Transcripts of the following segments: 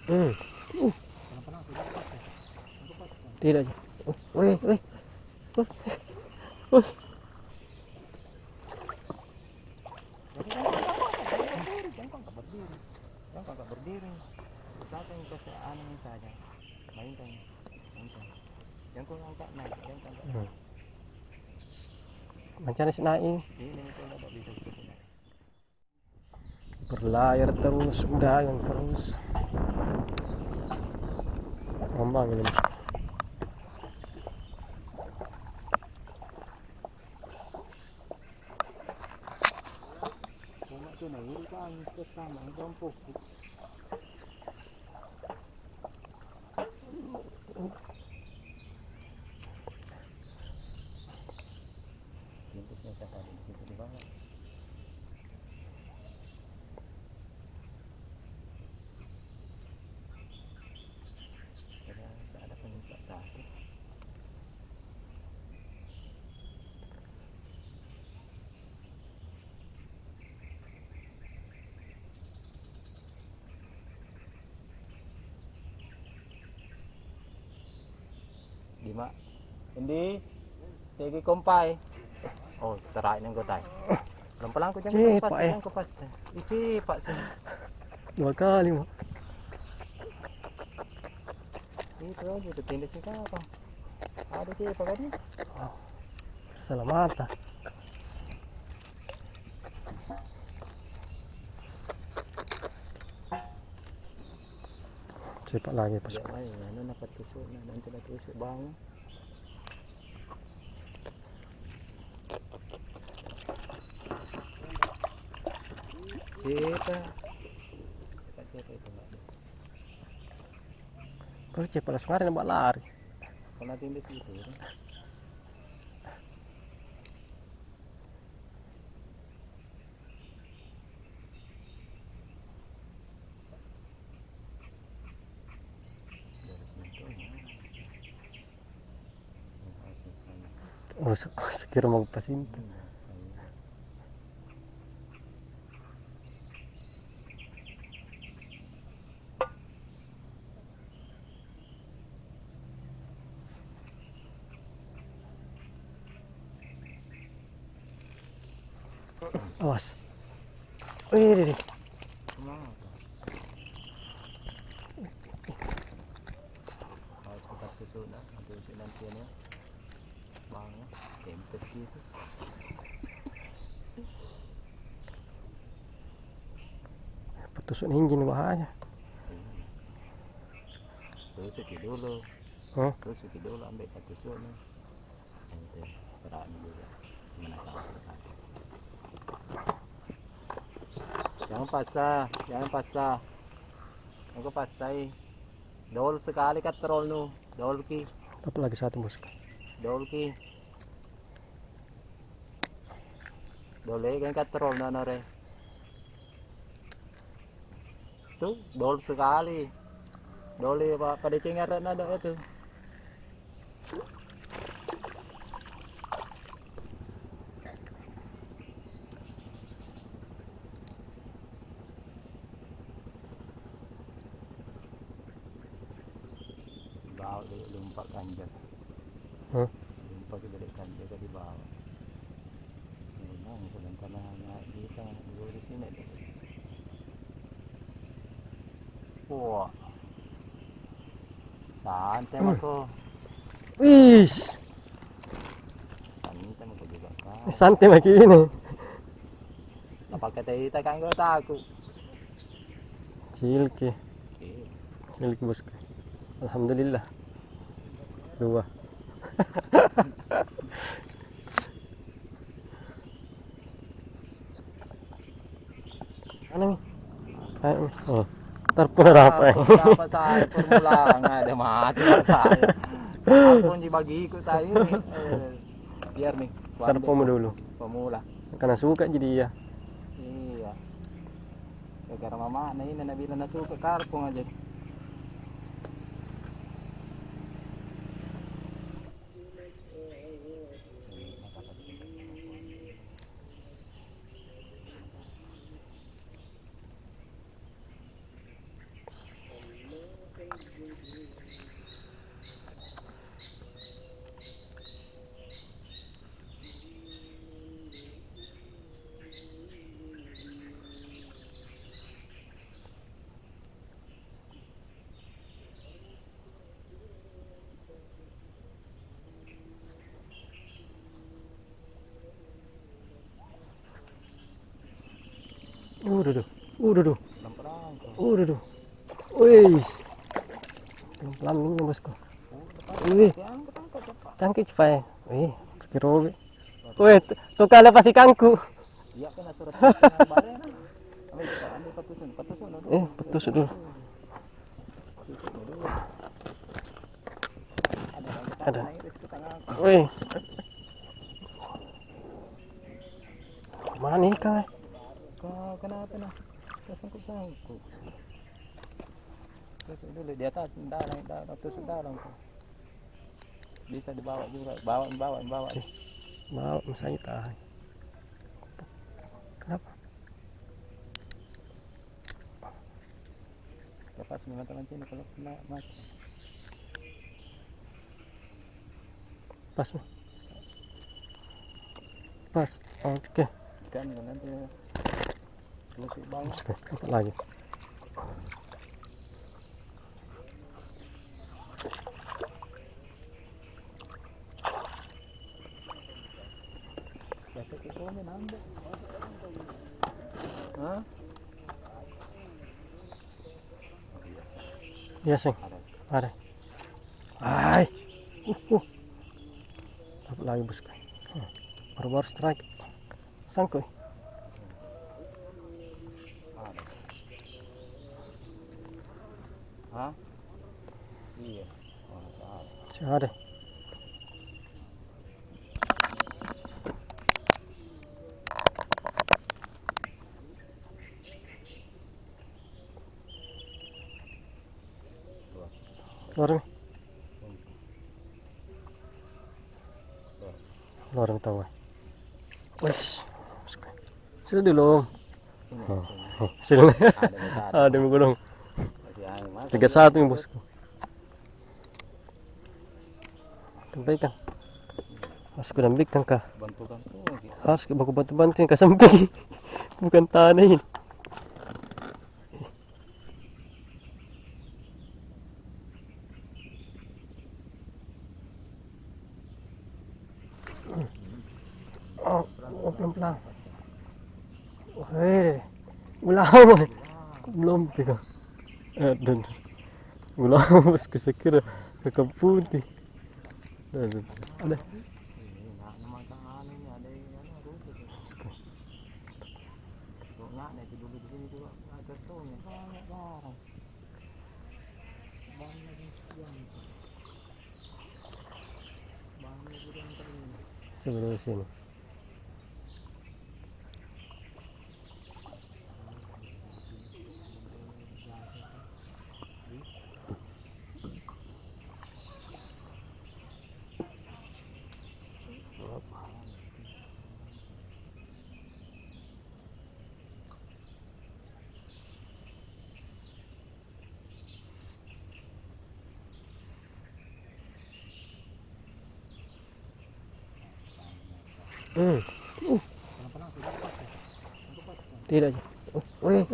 Hmm. Tidak. Wih, wih. Wih. Jangan kakak berdiri. Belakang kasih anu saja. Mainkan. Jangan kau angkat naik. Jangan kau angkat. Macam si naik. Sini kau tidak bisa ikut naik. Berlayar terus, mendayung terus. Ngambang ini. Cuma tu naik kan pertama jompo. Pintusnya saya tadi di situ di bawah. Saya ada penyimpan satu. Lima. Ini tegi kompai. Oh, seterai nang gotai. Pelan-pelan ko jangan Cepat, jangan kupas. Cepat sih. 2 kali, Mak. Itu aja tuh tindas ni apa? Ada cepat kan ni? Salah mata. Cepat lagi, bosku. Ay, ano napatusok na, nanti natusok bang. Cepat. Cepat itu. Terus cepat langsung hari nambah lari. Kalau tindas itu. Oh, sekira mau pasin. Awas. Wih, Harus kita tusuk dah, tusuk nanti ni. Bang, tempas gitu. Tusuk engine bahaya. Tusuk dulu. Hah? Tusuk dulu ambil tusuk ni. Nanti setelah ni juga menaikkan satu. Jangan pasah. Aku pasai. Dol sekali katrol nu. Dol ki. Apa lagi satu, bosku? Dol ki. Dole kan katrol na nore. Tuh, dol sekali. Dole apa pada cengaran ada itu. Bawa dia lumpak kanjat. Hah? Lumpak ke balik kanjat ke di bawah. Memang sebentar naik kita dulu di sini. Wah. Santai mako. Wih, Santai mako juga kau. santai lagi ini. Apa kata kita kan kau takut. Cilki, Eh, cilki, bosku. Alhamdulillah. 2. Mana nih? Ayo, oh. Ntar pun ada apa? Apa saya permulaan ada mati saya. Aku dibagiku saya ini. Biar nih. Ntar pun dulu. Pemula. Karena suka jadi ya. Iya. Gara mama na ini nabila na suka karpong aja. Udah tuh. Udah tuh. Pelan-pelan kok. Udah tuh. Wih. Pelan-pelan ini bosku. Wih. Angkat cepat. Cangkir cepat. Wih. Kira. Wih. Tuh kala pasti kangku. Iya kan surat bareng. Ambil patusan dulu. Petus dulu. Ada. Wih. Mana nih Kang? Kenapa nah? Tersangkut-sangkut. Tusuk dulu di atas, dalam, tusuk dalam. Bisa dibawa juga, bawa. Bawa masanya tahan. Kenapa? Lepas teman-teman sini kalau kena masuk. Pas. Pas. Oke. Kan nanti tusuk bawah. Oke, dapat lagi. Biasa kita nambah. Hah? Iya sih. Ada. Hai. Dapat lagi bosku. Baru strike. Sangkut. Ada. Hah? Iya. Oh, salah. Si ada. Lorong. Lorong tahu. Wes. Sudah dulu. Sini. Ada mau gulung. 31 nih bosku. Tempaikan. Harus ku dambikan kah? Bantukan tuh. Harus baku bantu-bantu yang kasemping. Bukan tanah ini. Oh, pelan-pelan. Weh, ulang. Belum pegang. Dan ulang bosku sekira kakak putih. Dan ada. Coba dari sini. Tidak aja. Wih.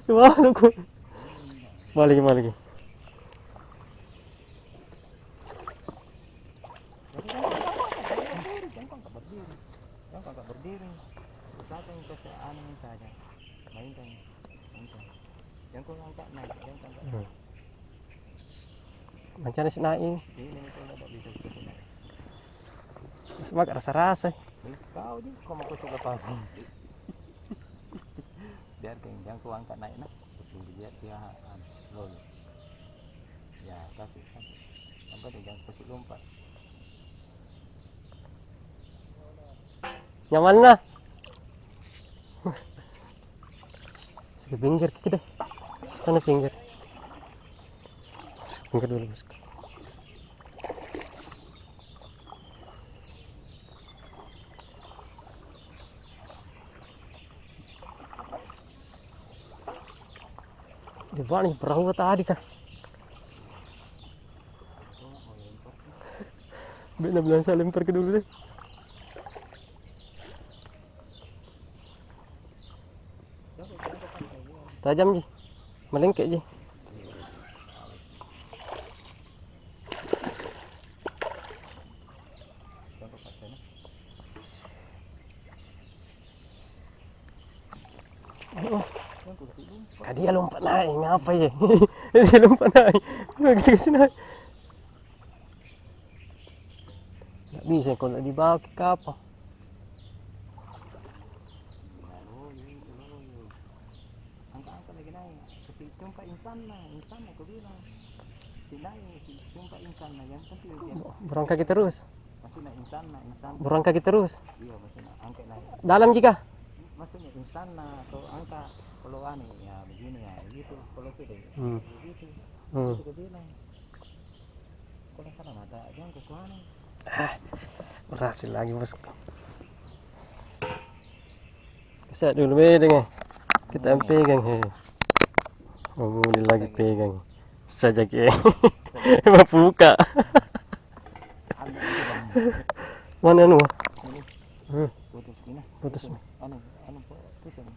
Gimana aku? Balik. Jangan berdiri. Usahakan kasih anu saja. Mainkan. Yang kau angkat naik, jangan angkat. Macam mana sih naik? Ini kalau tak bisa naik. Semak rasa-rasa. Kau je, kau mau kasih lepasan. Biarkan, jangan kau angkat naik nak. Tunggu biar dia lolong. Ya, kasih. Sampai dia jangan kasih lompat. Nyaman lah. Ke pinggir kita deh. Sana pinggir. Pinggir dulu bosku. Di mana perahu tadi kan? Benar-benar saya lempar ke dulu deh. Tajam ji, melengkek ji. Yang ku kasih lupa. Ah, dia lompat naik, ngapa ya? Dia lompat naik. Nggak kita kasih naik. Nggak bisa kalau di bawah ke kapal. Angkat lagi naik. Kasih jumpa insan lah aku bilang. Si naik, si jumpa insan lah yang penting dia. Burung kaki terus. Masih nak insan. Burung kaki terus. Iya masih nak angkat naik. Dalam jika. Maksudnya insan atau angkat kalau aneh ya begini ya gitu kalau sudah begitu itu gue bilang kalau salah ada yang ke aneh Berhasil lagi bosku. Keset dulu bedeng. Kita pegang he. Oh, dia lagi pegang. Saja ke. Buka. Mana anu? putus ini Putus. anu putus ini.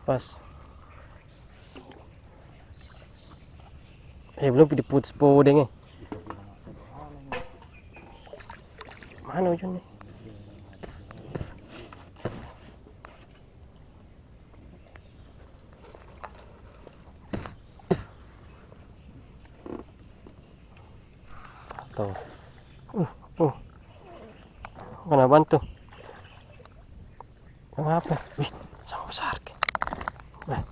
Pas. Belum diputus podeng. Mana ujungnya? Tuh. Kena bantu. Kenapa? Wih, sama besar ke. Nah.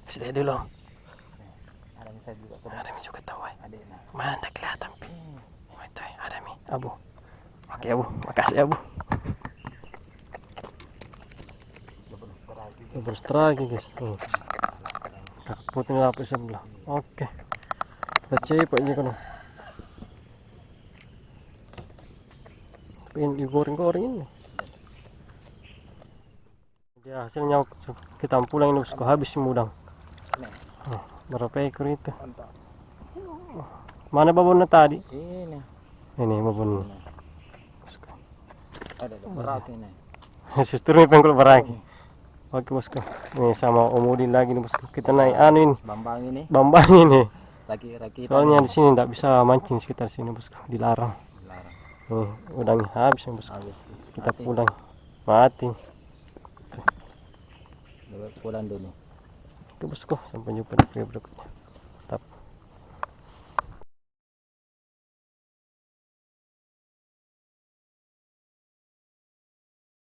Sudah dulu. Ada juga Ada mi juga tahu. ada Mana tak kelihatan. Ada mi. Abu. Oke Abu, makasih Abu. Double strike guys. Putih lapis sebelah. Oke. Kita cepet aja kan. Pengen digoreng-goreng ini. Dia hasilnya kita pulang ini bosku, habis udang. Berapa ekor itu? Mana babonnya tadi? Ini babon. Ada berak ini. Suster ini pengen beraki. Oke bosku, ini sama Om Udin lagi nih bosku. Kita naik anu ini. Bambang ini. Lagi Soalnya di sini tidak bisa mancing sekitar sini bosku, dilarang. Udangnya habis ya bosku. Kita pulang, mati. Pulang dulu. Oke bosku, sampai jumpa di video berikutnya.